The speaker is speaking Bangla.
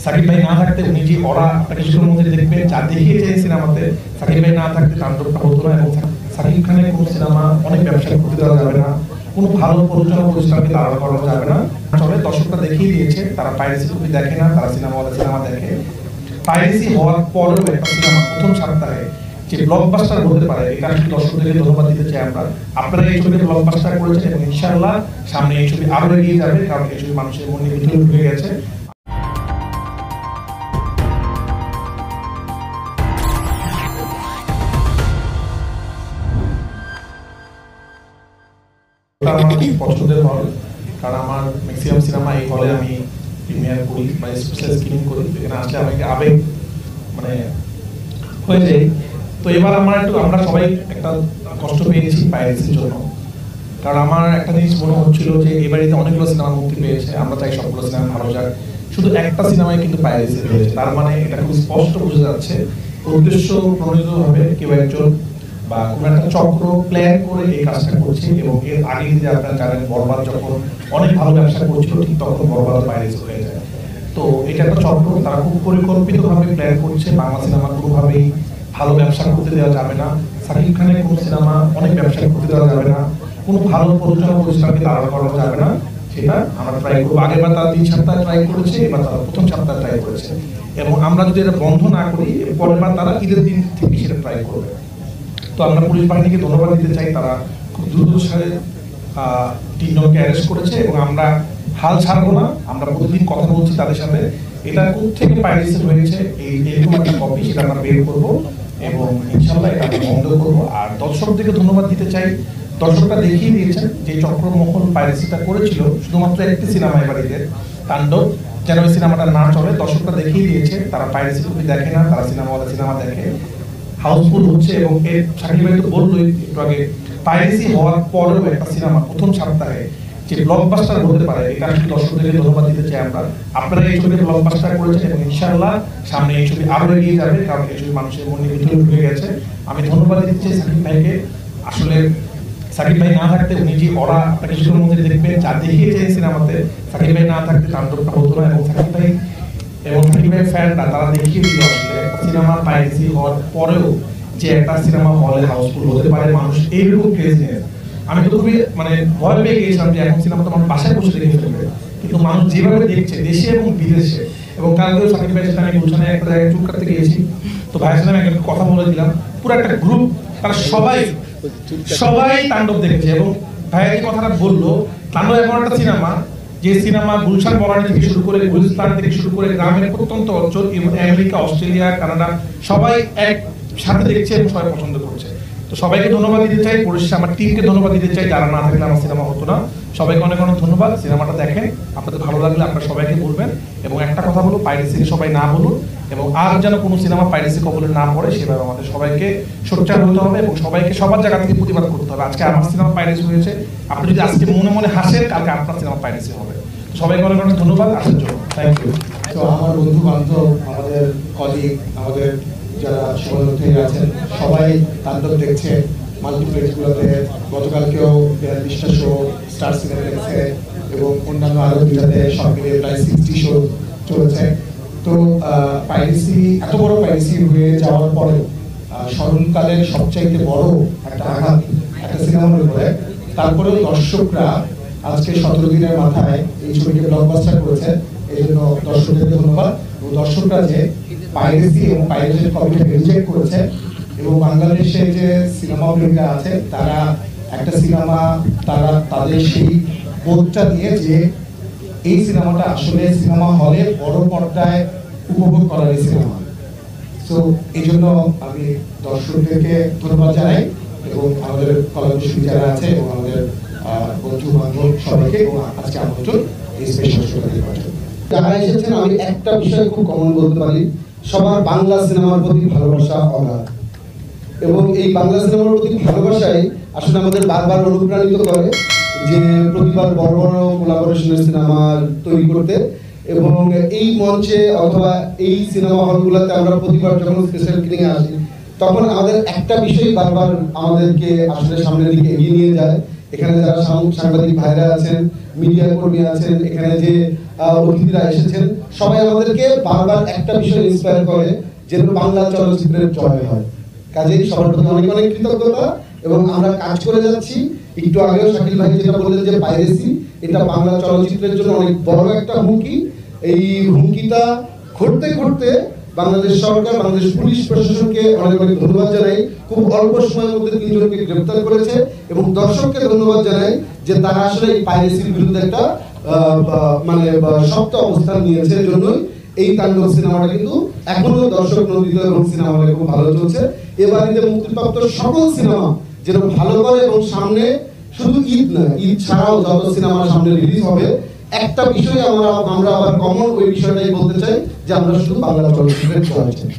সাকিব ভাই না থাকতে উনি যে ওরা কিছুক্ষণের মধ্যে দেখবেন যা দেখিয়েছে সিনেমাতে, সাকিব ভাই না থাকতে তাণ্ডবটা হতো না। এবং সাকিব খানের কোনো সিনেমা অনেক ব্যবসায়িক করতে দেওয়া যাবে না, কোনো ভালো প্রযোজনা প্রতিষ্ঠানকে দাঁড় করানো যাবে না। চলে দর্শকরা দেখিয়ে দিয়েছে, তারা পাইরেসি কপি দেখে না, তারা সিনেমা দেখে। পাইরেসি হওয়ার পরেও একটা সিনেমা প্রথম সপ্তাহে যে ব্লকবাস্টার হতে পারে, এটা দর্শকদেরকে ধন্যবাদ দিতে চাই আমরা। আপনারা এই ছবিতে ব্লকবাস্টার করেছেন এবং ইনশাআল্লাহ সামনে এই ছবি আরো এগিয়ে যাবে, কারণ এই ছবি মানুষের মনে ভিতরে ঢুকে গেছে। আমার পছন্দের হল, কারণ আমার ম্যাক্সিমাম সিনেমা এই হলে আমি প্রিমিয়ার করি বা স্পেশাল স্ক্রিনিং করি, এখানে আসলে আমাকে আবেগ মানে হয়ে যায়। তো এবার আমরা সবাই একটা কষ্ট পেয়েছি পাইরেসির জন্য, কারণ আমার একটা জিনিস মনে হচ্ছিল যে এবারে অনেকগুলো সিনেমা মুক্তি পেয়েছে, আমরা চাই সবগুলো সিনেমা ভালো যাক, শুধু একটা সিনেমায় কিন্তু পাইরেসি হয়েছে। তার মানে এটা খুব স্পষ্ট বোঝা যাচ্ছে উদ্দেশ্য প্রণোদিতভাবে কেউ একজন বা কোনো একটা চক্র প্ল্যান করে এই কাজটা করছে। এবং এর আগে যদি আপনারা জানেন বরবাদ যখন অনেক ভালো ব্যবসা করছিল, ঠিক তখন বরবাদ পাইরেসি হয়ে যায়। তো এটা একটা চক্র, তারা খুব পরিকল্পিতভাবে প্ল্যান করছে বাংলা সিনেমা কোনোভাবেই ভালো ব্যবসা করতে দেওয়া যাবে না, সাকিব খানের কোনো সিনেমা অনেক ব্যবসা করতে দেওয়া যাবে না, কোনো ভালো প্রযোজনা প্রতিষ্ঠানকে দাঁড় করানো যাবে না। সেটা আমরা ট্রাই করবো। আগেরবার তারা 3 সপ্তাহ ট্রাই করেছে, এবার তারা প্রথম সপ্তাহ ট্রাই করেছে। এবং আমরা যদি এটা বন্ধ না করি, পরের বার তারা ঈদের দিন থেকে সেটা ট্রাই করবে। তো আমরা পুলিশ বাহিনীকে ধন্যবাদ দিতে চাই, তারা খুব দ্রুত সাথে 3 জনকে অ্যারেস্ট করেছে এবং আমরা হাল ছাড়বো না। আমরা প্রতিদিন কথা বলছি তাদের সাথে, এটা কোথেকে পাইরেসি হয়েছে এরকম একটা কপি সেটা আমরা বের করবো এবং ইনশাআল্লাহ এটা আমরা বন্ধ করবো। আর দর্শকদেরকে ধন্যবাদ দিতে চাই, দর্শকরা দেখিয়ে দিয়েছেন যে চক্রমহল পাইরেসিটা করেছিল শুধুমাত্র একটি সিনেমা এবারে তাণ্ডব, যেন ওই সিনেমাটা না চলে। দর্শকরা দেখিয়ে দিয়েছে, তারা পাইরেসি কপি দেখে না, তারা সিনেমা দেখে। হাউসফুল হচ্ছে এবং এর সাকিব ভাই তো বললোই একটু আগে, পাইরেসি হওয়ার পরেও একটা সিনেমা প্রথম সপ্তাহে যে ব্লকবাস্টার হতে পারে, এটা দর্শকদেরকে ধন্যবাদ দিতে চাই আমরা। আপনারা এই ছবিতে ব্লকবাস্টার করেছেন এবং ইনশাআল্লাহ সামনে এই ছবি আরো এগিয়ে যাবে, কারণ এই ছবি মানুষের মনে ভিতরে ঢুকে গেছে। আমি ধন্যবাদ দিচ্ছি সাকিব ভাইকে। আসলে সাকিব ভাই না থাকতে উনি যে ওরা কিছুক্ষণের মধ্যে দেখবেন যা দেখিয়েছে সিনেমাতে, সাকিব ভাই না থাকতে তাণ্ডবটা হতো না। এবং সাকিব ভাই ফ্যানরা তারা দেখিয়ে দিল আসলে সিনেমা পাইরেসি হওয়ার পরেও যে একটা সিনেমা হলে হাউসফুল হতে পারে, মানুষ এইরকম ক্রেজিনেস। আমি তো খুবই ভয় পেয়ে গিয়েছিলাম যে এখন সিনেমা তো আমার বাসায় বসে দেখে ফেলবে, কিন্তু মানুষ যেভাবে দেখছে দেশে এবং বিদেশে। এবং কালকেও সাকিব ভাইয়ের সাথে আমি গুলশানে একটা জায়গায় চুপ কাটতে গিয়েছি, তো ভাইয়ের সাথে আমি একটা কথা বলে দিলাম, পুরো একটা গ্রুপ তারা সবাই তাণ্ডব দেখেছে। এবং ভাইয়া যে কথাটা বললো, তাণ্ডব এমন একটা সিনেমা যে সিনেমা গুলশান বনানী থেকে শুরু করে গুলিস্তান থেকে শুরু করে গ্রামের প্রত্যন্ত অঞ্চল এবং আমেরিকা, অস্ট্রেলিয়া, কানাডা সবাই এক সাথে দেখছে এবং সবাই পছন্দ করছে। তো সবাইকে ধন্যবাদ দিতে চাই, পরিশেষে আমার টিমকে ধন্যবাদ দিতে চাই, যারা না থাকলে আমার সিনেমা হতো না। সবাইকে অনেক অনেক ধন্যবাদ। সিনেমাটা দেখেন, আপনাদের ভালো লাগলে আপনারা সবাইকে বলবেন। এবং একটা কথা বলবো, পাইরেসিকে সবাই না বলুন এবং আর যেন কোনো সিনেমা পাইরেসি কবলে না পড়ে সেভাবে আমাদের সবাইকে সোচ্চার হতে হবে এবং সবাইকে সবার জায়গা থেকে প্রতিবাদ করতে হবে। আজকে আমার সিনেমা পাইরেসি হয়েছে, আপনি যদি আজকে মনে মনে হাসেন, কালকে আপনার সিনেমা পাইরেসি হবে। সবাইকে অনেক অনেক ধন্যবাদ আসার জন্য। Thank you. তো আমার বন্ধু বান্ধব, আমাদের কলিগ, আমাদের যারা সহযোগী আছেন সবাই তাণ্ডব দেখছে মাল্টিপ্লেক্সগুলোতে। গতকালকেও 42টা শো স্টার সিনেমা দেখছে এবং অন্যান্য আরো 2টাতে সব মিলিয়ে প্রায় 60 শো চলেছে। তো পাইরেসি, এত বড় পাইরেসি হয়ে যাওয়ার পরে স্মরণকালের সবচাইতে বড় একটা আঘাত একটা সিনেমার উপরে, তারপরেও দর্শকরা আজকে 17 দিনের মাথায় এই ছবিকে ব্লকবাস্টার করেছে। এই জন্য দর্শকদেরকে ধন্যবাদ। এবং দর্শকরা যে পাইরেসি এবং পাইরেটেড কপিটাকে রিজেক্ট করেছে এবং বাংলাদেশে যে সিনেমা প্রেমীরা আছে তারা একটা সিনেমা, তারা তাদের সেই বোধটা নিয়ে যে এই সিনেমাটা আসলে সিনেমা হলে বড় পর্দায় উপভোগ করার এই সিনেমা। তো এই জন্য আমি দর্শকদেরকে ধন্যবাদ জানাই এবং আমাদের কলাকুশলী যারা আছে এবং আমাদের বন্ধু বান্ধব সবাইকে এবং আজকে আমন্ত্রণ এই স্পেশাল শো দেওয়ার জন্য। যারা এসেছেন, আমি একটা বিষয় খুব কমন বলতে পারি, সবার বাংলা সিনেমার প্রতি ভালোবাসা অগাধ। এবং এই বাংলা সিনেমার প্রতি ভালোবাসাই আসলে আমাদের বারবার অনুপ্রাণিত করে যে প্রতিবার বড় বড় কোলাবোরেশনের সিনেমা তৈরি করতে। এবং এই মঞ্চে অথবা এই সিনেমা হলগুলোতে আমরা প্রতিবার যখন স্পেশাল স্ক্রিনিং আসি, তখন আমাদের একটা বিষয় বারবার আমাদেরকে আসলে সামনের দিকে এগিয়ে নিয়ে যায়, এখানে যারা সাংবাদিক ভাইরা আছেন, মিডিয়া কর্মী আছেন, এখানে যে অতিথিরা এসেছেন, সবাই আমাদেরকে বারবার একটা বিষয় ইন্সপায়ার করে যেন বাংলা চলচ্চিত্রের জয় হয়। কাজেই সবার প্রতি অনেক অনেক কৃতজ্ঞতা এবং আমরা কাজ করে যাচ্ছি। একটু আগেও শাকিল ভাই যেটা বললেন যে পাইরেসি, এটা বাংলা চলচ্চিত্রের জন্য অনেক বড় একটা হুমকি। এই হুমকিটা ঘটতে ঘটতে বাংলাদেশ সরকার, বাংলাদেশ পুলিশ প্রশাসনকে অনেক অনেক ধন্যবাদ জানাই, খুব অল্প সময়ের মধ্যে 3 জনকে গ্রেফতার করেছে, এবং দর্শককে ধন্যবাদ জানাই যে তারা আসলে এই পাইরেসির বিরুদ্ধে একটা মানে শক্ত অবস্থান নিয়েছে। জন্যই এই তাণ্ডব সিনেমাটা কিন্তু এখনো দর্শক নন্দিত এবং সিনেমা হলে খুব ভালো চলছে। এবারে মুক্তিপ্রাপ্ত সকল সিনেমা যেন ভালো করে, এবং সামনে শুধু ঈদ না, ঈদ ছাড়াও যত সিনেমা সামনে রিলিজ হবে, একটা বিষয় আমরা আবার কমন ওই বিষয়টাই বলতে চাই যে আমরা শুধু বাংলা চলচ্চিত্রের জয় চাই।